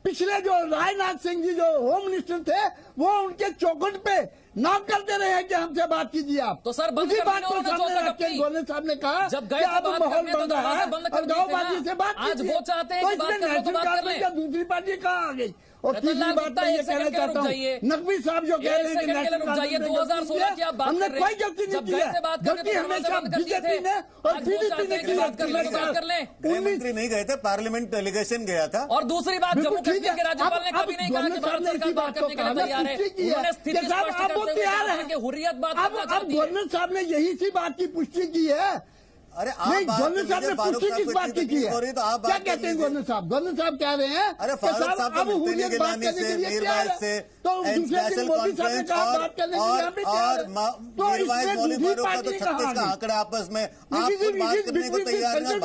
पिछले जो राजनाथ सिंह जी जो होम मिनिस्टर थे, वो उनके चौखट पे नॉक करते रहे हैं कि हमसे बात कीजिए आप। तो सर बंद उसी कर बात देना को उन्होंने सामने 14 रख के अपनी। गोले साहब ने कहा जब कि गए अब बात माहौल करने तो बन रहा है बंद कर और दीजिए गाँववादी ना। से बात आज कीजिए। वो चाहते हैं तो कि बात इसमें कर लो तो नेशनल बात कर कॉन्फ्रेंस लें। दूसरी पार्टी कहाँ आ गई? और रतन तीसरी लाल बात गुप्ता, मैं ये एक कहना सेकंड के लिए चाहता रुक हूँ, जाइए। नकवी साहब जो कह एक रहे हैं कि सेकंड के लिए रुक नेशनल जाइए। कॉन्फ्रेंस 2016 की आप बात हमने कर रहे कोई हैं। गलती नहीं जब की गए है, थे बात करने गलती तो हमेशा बंद कर दिए बीजेपी थे। ने और आज वो पीडीपी चाहते ने हैं कि की बात कर लें तो बात कर लें। गृह मंत्री नहीं गए थे, पार्लियामेंट डेलीगेशन गया था। और दूसरी बात, बिल्कुल जम्मू ठीक कश्मीर है। के राज्यपाल ने अब कभी नहीं कहा कि भारत सरकार बात करने के लिए तैयार है। उन्होंने स्थिति कि साहब स्पष्ट अब वो करते हुए तैयार कहा है कि हुर्रियत बात अब करना चाहती है। गवर्नर साहब ने यही सी बात की पुष्टि की है। अरे नहीं, गवर्नर साहब ने पुष्टि किस बात की है? हो रही तो आप क्या बात कहते हैं गवर्नर साहब? गवर्नर साहब कह रहे हैं अरे कि फारूक साहब साहब अब को हुर्रियत बात करने के लिए तैयार है। तो दूसरे दिन मोदी साहब ने कहा बात करने के लिए यहाँ पे तैयार है। तो इसमें दूसरी पार्टी कहाँ आ गई? आंकड़ा आपस में आप खुद बात करने को तैयार हैं,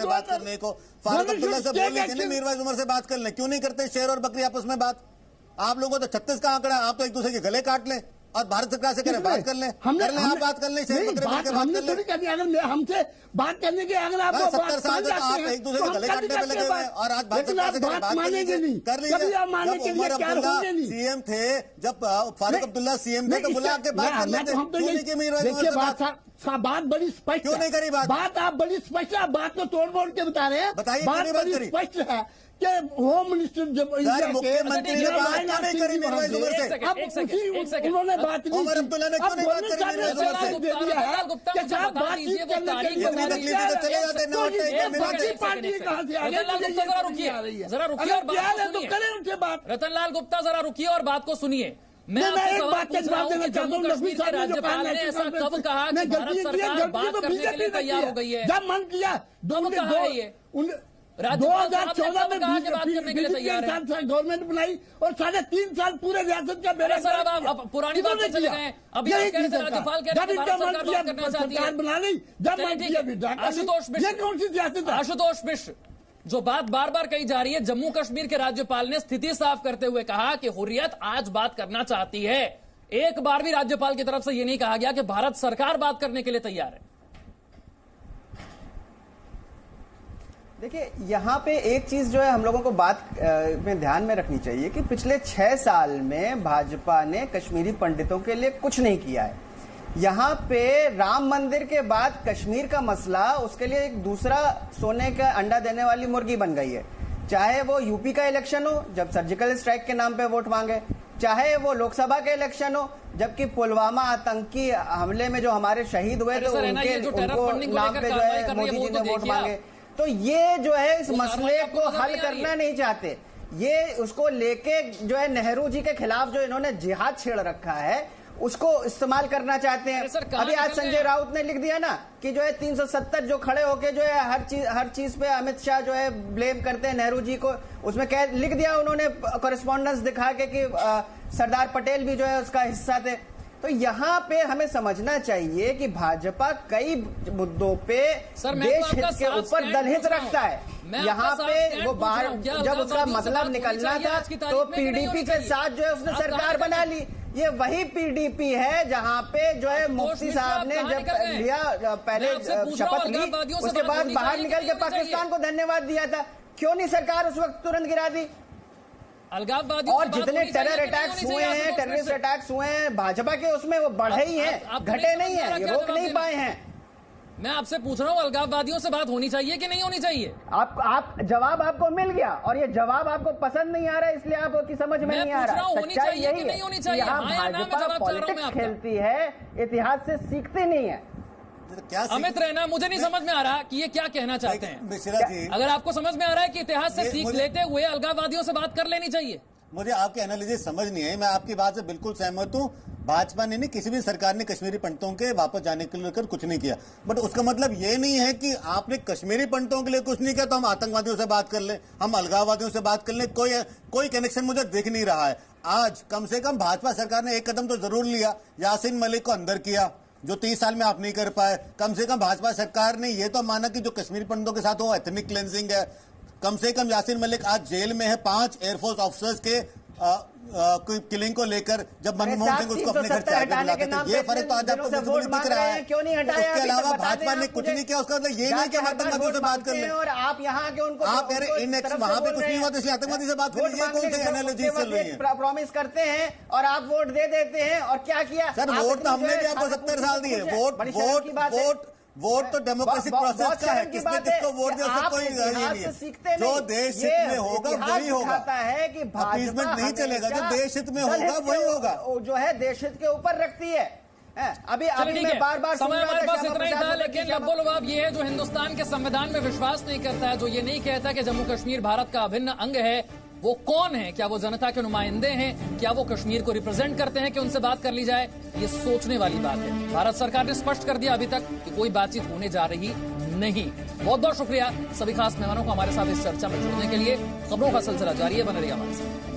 बात करने को फारूक अब्दुल्ला से बोल लीजिए ना, मीरवाइज उमर से बात कर लें। क्यों नहीं करते शेर और बकरी आपस में बात? आप लोगों को तो 36 का आंकड़ा, आप तो एक दूसरे के गले काट लें और भारत सरकार से करें बात कर लें, आप बात कर लें, शेर बकरी मिलकर बात कर लें। करनी अगर हमसे बात करने के अगर आपको 70 साल तक आप एक दूसरे के गले काटने में लगे हुए हैं और आज भारत सरकार से करें बात मानेंगे नहीं कर लीजिए। जब उमर अब्दुल्ला सीएम थे, जब फारूक अब्दुल्ला सीएम थे तो बुला के बात कर लेते। क्यों नहीं की मीरवाइज उमर से बात? बात बड़ी स्पष्ट क्यों नहीं करी बात? आप बड़ी स्पष्ट है, आप बात को तोड़ मोड़ के बता रहे हैं। बताइए, बात बड़ी स्पष्ट है कि होम मिनिस्टर जब मुख्यमंत्री ने बात क्यों नहीं करी मीरवाइज उमर से? अब उन्होंने बात नहीं उमर अब्दुल्ला ने क्यों नहीं बात करी मीरवाइज उमर से? दे दिया है कि साहब बातचीत करने के लिए इतनी तकलीफ तो चले जाते ना होते हैं कि बाकी पार्टी कहाँ से आ गई? जरा रुकिए और बात को तो करें उनसे बात। रतनलाल गुप्ता जरा रुकिए और बात को सुनिए। मैं एक आपसे सवाल बात का पूछ रहा जवाब हूं देना कि चाहता जम्मू हूँ। नकवी कश्मीर के साहब ने जो कहा राज्यपाल ने ऐसा कब कहा कि भारत सरकार बात करने के लिए तैयार हो गई है? जब मन किया कब कहा है ये? 2014 में कहा कि बात करने के लिए तैयार है। गवर्नमेंट बनाई और 3.5 साल पूरे रियासत का बेड़ा सर अब पुरानी बात पे चले गए। अभी आप कह रहे थे राज्यपाल कह रहे थे भारत सरकार बात करना चाहती है, बना ली। जब मन किया आशुतोष मिश्र, ये कौन सी सियासत है? आशुतोष मिश्र, जो बात बार बार कही जा रही है, जम्मू कश्मीर के राज्यपाल ने स्थिति साफ करते हुए कहा कि हुर्रियत आज बात करना चाहती है। एक बार भी राज्यपाल की तरफ से यह नहीं कहा गया कि भारत सरकार बात करने के लिए तैयार है। देखिए, यहाँ पे एक चीज जो है हम लोगों को बात में ध्यान में रखनी चाहिए कि पिछले 6 साल में भाजपा ने कश्मीरी पंडितों के लिए कुछ नहीं किया है। यहाँ पे राम मंदिर के बाद कश्मीर का मसला उसके लिए एक दूसरा सोने का अंडा देने वाली मुर्गी बन गई है। चाहे वो यूपी का इलेक्शन हो, जब सर्जिकल स्ट्राइक के नाम पे वोट मांगे, चाहे वो लोकसभा का इलेक्शन हो, जबकि पुलवामा आतंकी हमले में जो हमारे शहीद हुए थे उनको नाम पे जो है मोदी जी ने वोट मांगे। तो ये जो है इस मसले को हल करना नहीं चाहते। ये उसको लेके जो है नेहरू जी के खिलाफ जो इन्होंने जिहाद छेड़ रखा है उसको इस्तेमाल करना चाहते हैं। अभी आज संजय राउत ने लिख दिया ना कि जो है 370 जो खड़े होके जो है हर चीज पे अमित शाह जो है ब्लेम करते हैं नेहरू जी को। उसमें लिख दिया उन्होंने कॉरेस्पॉन्डेंस दिखा के कि सरदार पटेल भी जो है उसका हिस्सा थे। तो यहाँ पे हमें समझना चाहिए कि भाजपा कई मुद्दों पे देश हित के ऊपर दलहित रखता है। यहाँ पे वो बाहर जब उसका मतलब निकलना था तो पीडीपी के साथ जो है उसने सरकार बना ली। ये वही पीडीपी है जहाँ पे जो है मुफ्ती साहब ने जब लिया पहले शपथ ली, उसके बाद बाहर निकल के पाकिस्तान को धन्यवाद दिया था। क्यों नहीं सरकार उस वक्त तुरंत गिरा दी? और जितने टेरर अटैक्स हुए हैं, टेररिस्ट अटैक्स हुए हैं, भाजपा के उसमें वो बढ़े ही हैं, घटे नहीं है, ये रोक नहीं पाए हैं। मैं आपसे पूछ रहा हूँ, अलगाववादियों से बात होनी चाहिए कि नहीं होनी चाहिए? आप जवाब आपको मिल गया और ये जवाब आपको पसंद नहीं आ रहा है, इसलिए आपकी समझ में नहीं आ रहा। सच्चाई यही है, यहाँ भाजपा पॉलिटिक्स खेलती है, इतिहास से सीखती नहीं है। अमित रैना, मुझे नहीं समझ में आ रहा कि ये क्या कहना चाहते हैं। अगर आपको समझ में आ रहा है कि इतिहास से सीख लेते हुए अलगाववादियों से बात कर लेनी चाहिए। मुझे आपकी एनालिसिस समझ नहीं आई। मैं आपकी बात से बिल्कुल सहमत हूं। भाजपा ने नहीं, किसी भी सरकार ने कश्मीरी पंडितों के वापस जाने के लिए कुछ नहीं किया, बट उसका मतलब ये नहीं है कि आपने कश्मीरी पंडितों के लिए कुछ नहीं किया तो हम आतंकवादियों से बात कर लें, हम अलगाववादियों से बात कर लें। कोई कनेक्शन मुझे दिख नहीं रहा है। आज कम से कम भाजपा सरकार ने एक कदम तो जरूर लिया, यासीन मलिक को अंदर किया, जो 30 साल में आप नहीं कर पाए। कम से कम भाजपा सरकार ने ये तो माना कि जो कश्मीरी पंडितों के साथ वो एथनिक क्लेंजिंग है। कम से कम यासीन मलिक आज जेल में है। 5 एयरफोर्स ऑफिसर्स के कोई किलिंग को लेकर जब मनमोहन सिंह उसको अपने घर चाय पे बुलाते थे, ये फर्क तो आज आपको विजिबली दिख रहा है। क्यों नहीं हटाया? उसके अलावा भाजपा ने कुछ नहीं किया, उसका मतलब ये नहीं कि आतंकवादियों से बात कर ले और आप यहाँ के उनको आप कह रहे इन वहां पे कुछ नहीं हुआ तो इसलिए आतंकवादी से बात कर लीजिए। कौन सी एनालॉजी चल रही है? प्रॉमिस करते हैं और आप वोट दे देते हैं और क्या किया सर? वोट तो हमने भी आपको 70 साल दिए। वोट तो डेमोक्रेटिक प्रोसेस का है, किसने किसको वोट दिया उसका कोई ये नहीं है। जो देश हित में होगा वही होगा, है कि अपीसमेंट नहीं चलेगा। जो देश हित में होगा वही होगा, जो है देश हित के ऊपर रखती है। अभी मैं बार समय हमारे पास इतना ही था, लेकिन लब्बो लुबाब ये है जो हिंदुस्तान के संविधान में विश्वास नहीं करता है, जो ये नहीं कहता कि जम्मू कश्मीर भारत का अभिन्न अंग है, वो कौन है? क्या वो जनता के नुमाइंदे हैं? क्या वो कश्मीर को रिप्रेजेंट करते हैं कि उनसे बात कर ली जाए? ये सोचने वाली बात है। भारत सरकार ने स्पष्ट कर दिया अभी तक कि कोई बातचीत होने जा रही नहीं। बहुत बहुत शुक्रिया सभी खास मेहमानों को हमारे साथ इस चर्चा में जुड़ने के लिए। खबरों का सिलसिला जारी है, बने रहिए हमारे साथ।